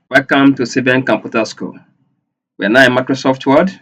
Welcome to Civil Computer School. We are now in Microsoft Word,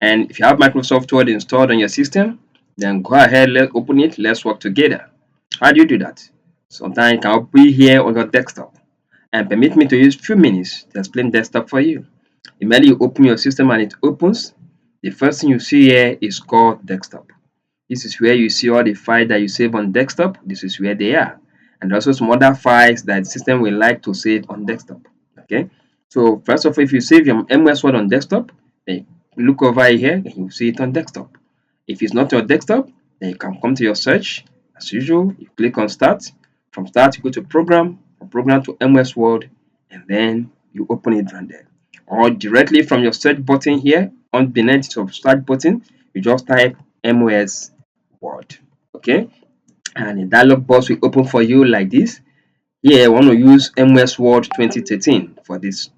and if you have Microsoft Word installed on your system, then go ahead, let's open it, let's work together. How do you do that? Sometimes you can be here on your desktop and permit me to use few minutes to explain desktop for you. Immediately you open your system and it opens, the first thing you see here is called desktop. This is where you see all the files that you save on desktop. This is where they are. And also some other files that the system will like to save on desktop. Okay. So first of all, if you save your MS Word on desktop, then you look over here and you see it on desktop. If it's not your desktop, then you can come to your search. As usual, you click on start. From start, you go to program, from program to MS Word, and then you open it right there. Or directly from your search button here, on beneath your start button, you just type MS Word. Okay, and a dialog box will open for you like this. Here, I want to use MS Word 2013 for this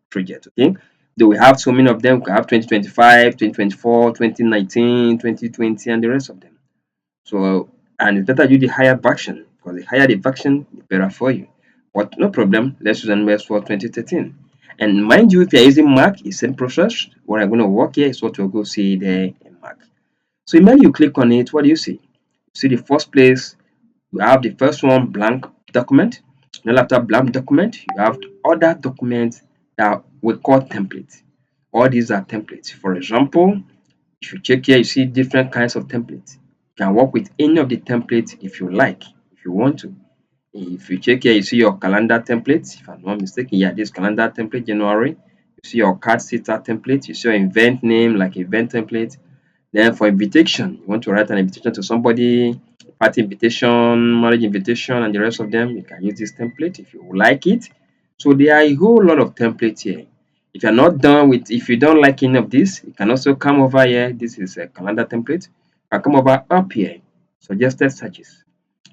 project. Okay, though we have so many of them, we have 2025, 2024, 2019, 2020, and the rest of them. So, and it's better use the higher version because the higher the version, the better for you. But no problem, let's use MS Word 2013. And mind you, if you're using Mac, it's same process. What I'm going to work here is what you'll go see there in Mac. So immediately you click on it, what do you see? You see the first place, you have the first one, blank document. Then after blank document, you have other documents that we call templates. All these are templates. For example, if you check here, you see different kinds of templates. You can work with any of the templates if you like, if you want to. If you check here, you see your calendar template. If I'm not mistaken, yeah, this calendar template, January. You see your card sitter template. You see your event name, like event template. Then for invitation, you want to write an invitation to somebody, party invitation, marriage invitation, and the rest of them, you can use this template if you like it. So there are a whole lot of templates here. If you're not done with, if you don't like any of this, you can also come over here. This is a calendar template. You can come over up here, suggested searches.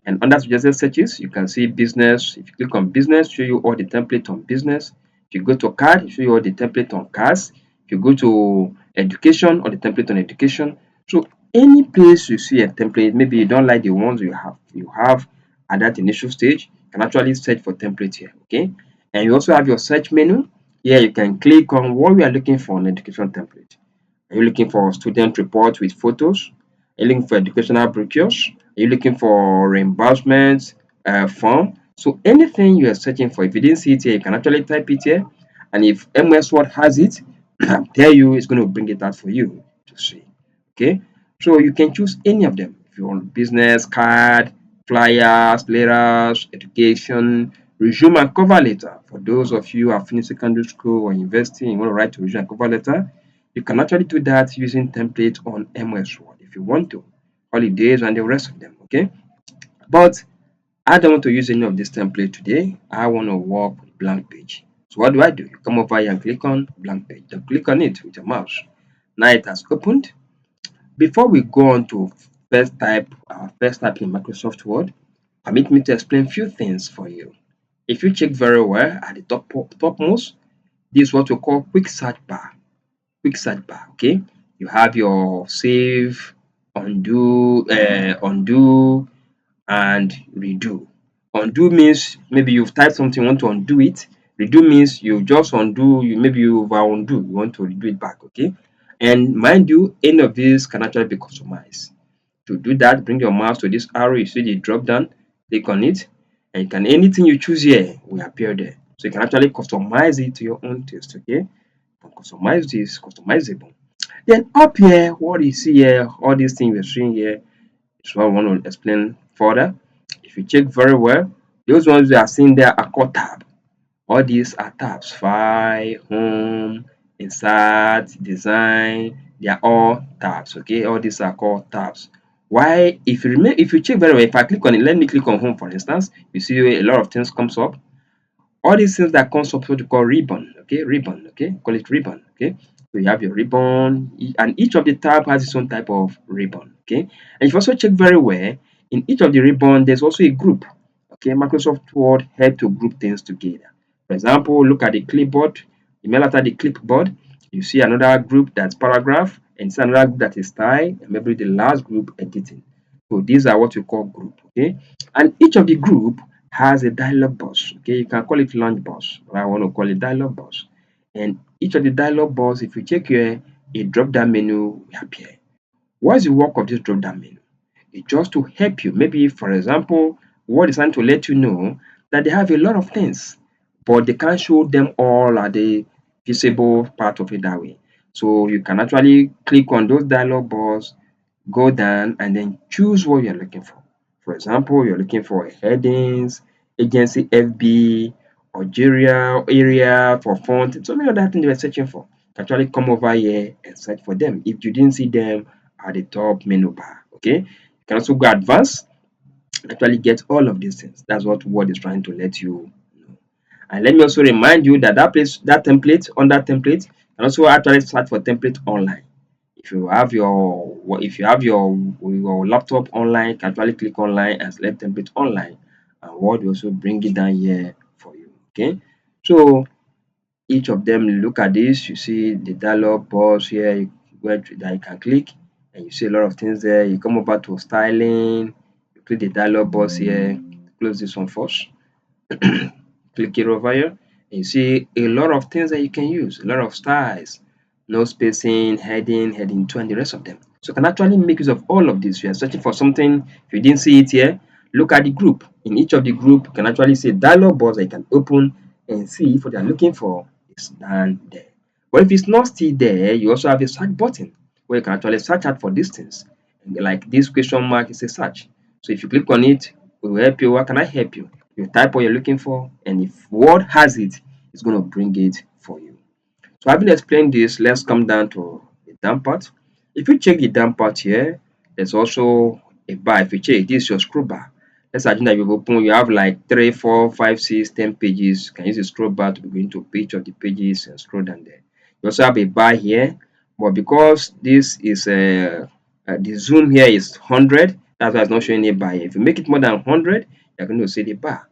And under suggested searches, you can see business. If you click on business, show you all the template on business. If you go to card, show you all the template on cards. If you go to education, all the template on education. So any place you see a template, maybe you don't like the ones you have at that initial stage, you can actually search for template here. Okay. And you also have your search menu. Here you can click on what we are looking for on education template. Are you looking for student report with photos? Are you looking for educational brochures? Are you looking for reimbursement form? So anything you are searching for, if you didn't see it here, you can actually type it here. And if MS Word has it, I tell you, it's going to bring it out for you to see. Okay, so you can choose any of them. If you want business card, flyers, letters, education, resume and cover letter. For those of you who have finished secondary school or university, and you want to write a resume and cover letter, you can actually do that using template on MS Word if you want to. Holidays and the rest of them. Okay, but I don't want to use any of this template today. I want to work with blank page. So what do? You come over here and click on blank page. Then click on it with your mouse. Now it has opened. Before we go on to first type in Microsoft Word, permit me to explain few things for you. If you check very well at the topmost, this is what we call quick search bar. Quick search bar. Okay, you have your save, undo, and redo. Undo means maybe you've typed something, you want to undo it. Redo means you just undo, maybe you've undo, you want to redo it back. Okay, and mind you, any of these can actually be customized. To do that, bring your mouse to this arrow, you see the drop down, click on it, and you can anything you choose here will appear there. So you can actually customize it to your own taste. Okay, you can customize this, customizable. Then up here, what you see here, all these things we're seeing here is what I want to explain further. If you check very well, those ones we are seeing there are called tab. All these are tabs: file, home, insert, design. They are all tabs. Okay, all these are called tabs. Why? If you check very well, if I click on it, let me click on home for instance, you see a lot of things comes up. All these things that comes up what you call ribbon. Okay, ribbon. Okay, call it ribbon. Okay, so you have your ribbon, and each of the tab has its own type of ribbon. Okay, and if you also check very well, in each of the ribbon there's also a group. Okay, Microsoft Word help to group things together. For example, look at the clipboard. Email after the clipboard, you see another group that's paragraph, and see another group that is style, and maybe the last group editing. So these are what we call group. Okay, and each of the group has a dialog box. Okay, you can call it launch box, but I want to call it dialog box. And each of the dialog box, if you check here, a drop down menu will appear. What is the work of this drop down menu? It's just to help you. Maybe, for example, what is trying to let you know that they have a lot of things, but they can't show them all at the visible part of it that way. So you can actually click on those dialog box, go down, and then choose what you're looking for. For example, you're looking for headings, agency FB, Algeria area for font, and so many other things you're searching for. You can actually come over here and search for them if you didn't see them at the top menu bar. Okay, you can also go advanced, actually get all of these things. That's what Word is trying to let you know. And let me also remind you that that template, on that template, you can also actually search for template online. If you have your laptop online, you can actually click online and select template online, and Word will also bring it down here for you. Okay, so each of them, look at this, you see the dialog box here that you can click, and you see a lot of things there. You come over to styling, you click the dialog box here, close this one first, click it over here, and you see a lot of things that you can use, a lot of styles, no spacing, heading 2, and the rest of them. So you can actually make use of all of this. You are searching for something, if you didn't see it here, look at the group. In each of the group, you can actually see a dialog box that you can open and see if what you're looking for is down there. But if it's not still there, you also have a search button where you can actually search out for these things. And like this question mark is a search. So if you click on it, it will help you. How can I help you? You type what you're looking for, and if Word has it, it's going to bring it for you. So having explained this, let's come down to the down part. If you check the down part here, there's also a bar. If you check, this is your scroll bar. Let's assume that you have like 3, 4, 5, 6, 10 pages. You can use the scroll bar to be going to each of the pages and scroll down there. You also have a bar here, but because this is the zoom here is 100, that's why it's not showing a bar here. If you make it more than 100, you're going to see the bar.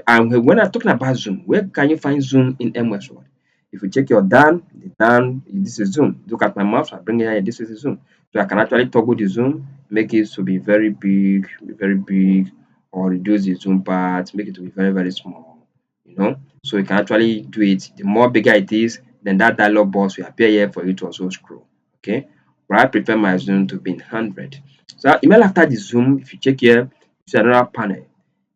And when I'm talking about zoom, where can you find zoom in MS Word? If you check your down, this is zoom. Look at my mouse, I bring it here, this is zoom. So I can actually toggle the zoom, make it to be very big, or reduce the zoom part, make it to be very small, you know. So you can actually do it. The more bigger it is, then that dialog box will appear here for you to also scroll. Okay. But I prefer my zoom to be in 100. So email after the zoom, if you check here, it's another panel.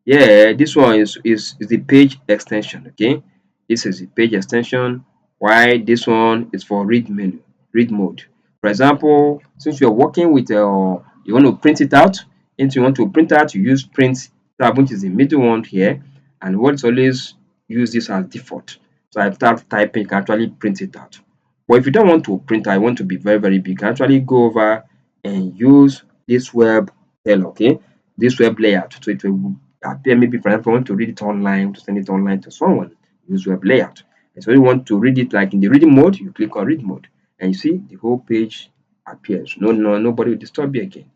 Yeah, this one is the page extension. Okay, this is the page extension. Why this one is for read mode. For example, since you're working with you want to print it out, and you want to print out, you use print tab, which is the middle one here, and what's always use this as default. So after typing, you can actually print it out. But if you don't want to print out, I want to be very big, you can actually go over and use this web tail, okay, this web layout. So it will appear, maybe for example, I want to read it online, to send it online to someone, use web layout. And so you want to read it like in the reading mode, you click on read mode, and you see the whole page appears. Nobody will disturb you again.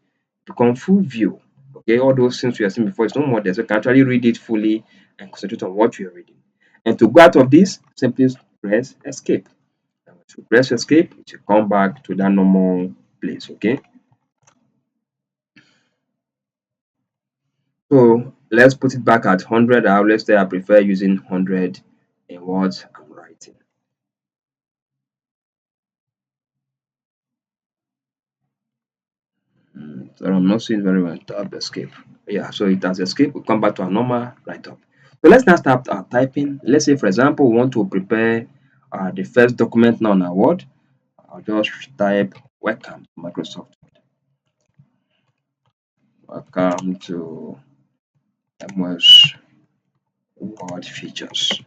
Become full view. Okay, all those things we have seen before, it's no more there. So you can actually read it fully and concentrate on what you're reading. And to go out of this, simply press escape. And once you press escape, it will come back to that normal place. Okay. So let's put it back at 100. Let's say I prefer using 100 in what I'm writing. So I'm not seeing very well. Tab escape. Yeah, so it has escaped. We'll come back to our normal write up. So let's now start typing. Let's say, for example, we want to prepare the first document now in our Word. I'll just type welcome to Microsoft. Welcome to MS Word features.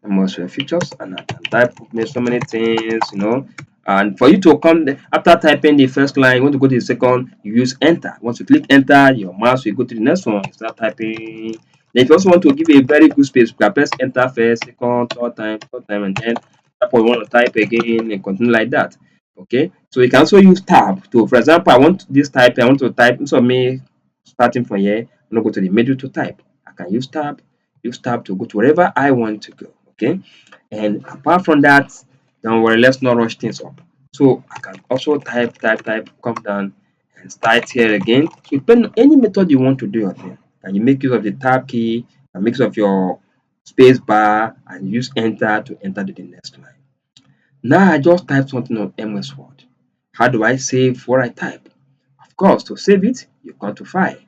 Most features, and I can type so many things, you know. And for you to come after typing the first line, you want to go to the second, you use enter. Once you click enter, your mouse will go to the next one, you start typing. Then if you also want to give a very good space, you can press enter first, second, third time, and then type what you want to type again and continue like that. Okay, so you can also use tab to, for example, I want this type, I want to type, instead of me starting from here, I'm going to go to the middle to type. I can use tab to go to wherever I want to go. Okay, and apart from that, don't worry, let's not rush things up. So I can also type, come down and start here again. So depending on any method you want to do your thing, and you make use of the tab key and make use of your space bar and use enter to enter to the next line. Now I just type something on MS Word. How do I save what I type? Of course, to save it, you come to File.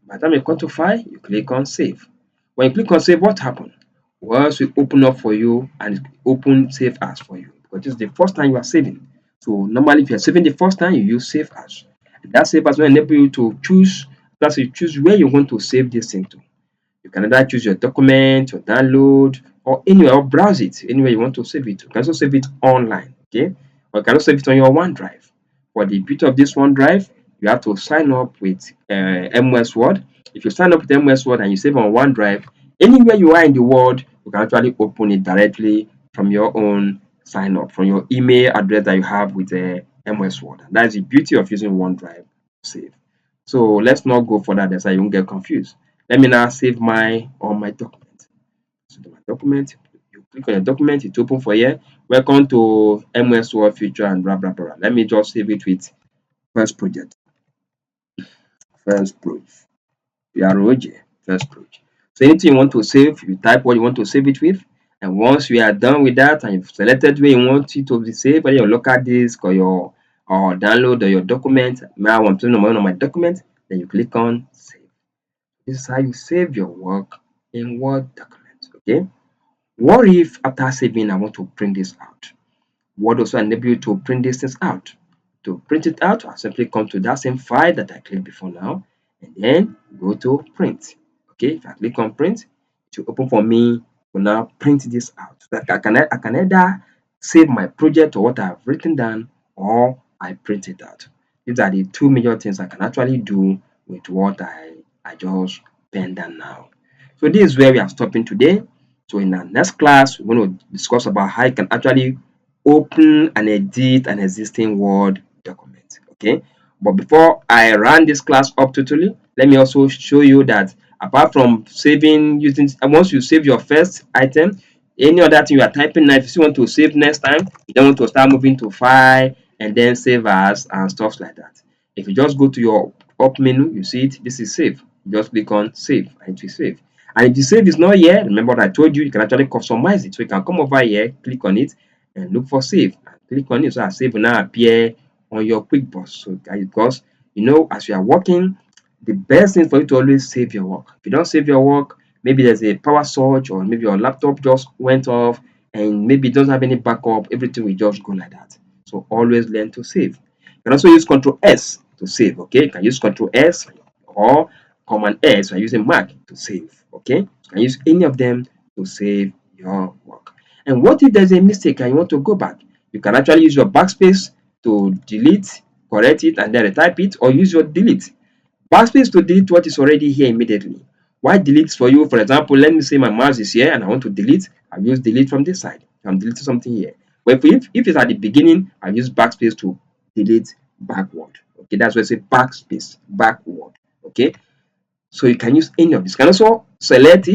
By the time you come to File, you click on Save. When you click on Save, what happens? Once we open up for you and open Save As for you, because this is the first time you are saving. So normally, if you are saving the first time, you use Save As. And that Save As will enable you to choose. Plus, you choose where you want to save this thing to. You can either choose your document, your download, or anywhere, or browse it anywhere you want to save it. You can also save it online, okay? Or you can also save it on your OneDrive. For the beauty of this OneDrive, you have to sign up with MS Word. If you sign up with MS Word and you save on OneDrive, anywhere you are in the world, you can actually open it directly from your own sign up, from your email address that you have with MS Word. And that's the beauty of using OneDrive to save. So let's not go further there so you won't get confused. Let me now save my document. So my document, you click on your document, it open for here. Welcome to MS Word Future and blah blah blah. Let me just save it with first project. First project. PROJ. First project. So anything you want to save, you type what you want to save it with. And once you are done with that and you've selected where you want it to be saved, whether your local disk or your download or your document, now I'm putting on my document, then you click on save. This is how you save your work in Word documents. Okay. What if after saving I want to print this out? Word also enable you to print these things out. To print it out, I simply come to that same file that I clicked before now, and then go to print. Okay, if I click on print, it will open for me to now print this out. So I can either save my project or what I've written down, or I print it out. These are the two major things I can actually do with what I just penned down now. So this is where we are stopping today. So in our next class, we're going to discuss about how you can actually open and edit an existing Word document. Okay, but before I run this class up totally, let me also show you that apart from saving using, once you save your first item, any other thing you are typing now, if you still want to save next time, you don't want to start moving to file and then save as and stuff like that. If you just go to your up menu, you see it, this is save. You just click on save and it will save. And if the save is not here, remember what I told you, you can actually customize it. So you can come over here, click on it, and look for save. And click on it so that save will now appear on your QuickBooks. So because as you are working, the best thing for you to always save your work. If you don't save your work, maybe there's a power surge or maybe your laptop just went off and maybe it doesn't have any backup, everything will just go like that. So always learn to save. You can also use Control S to save. Okay, you can use Control S or Command S by using Mac to save. Okay, you can use any of them to save your work. And what if there's a mistake and you want to go back? You can actually use your backspace to delete, correct it, and then retype it, or use your delete. Backspace to delete what is already here immediately. Why delete for you? For example, let me say my mouse is here and I want to delete. I'll use delete from this side. I'm deleting something here. But if it's at the beginning, I'll use backspace to delete backward. Okay, that's why I say backspace, backward. Okay, so you can use any of this. You can also select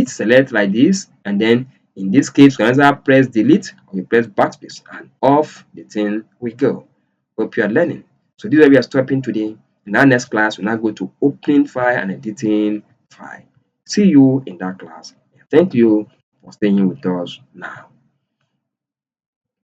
like this, and then in this case, you can either press delete or you press backspace, and off the thing we go. Hope you are learning. So this is where we are stopping today. In our next class, we'll now go to opening file and editing file. See you in that class. Thank you for staying with us now.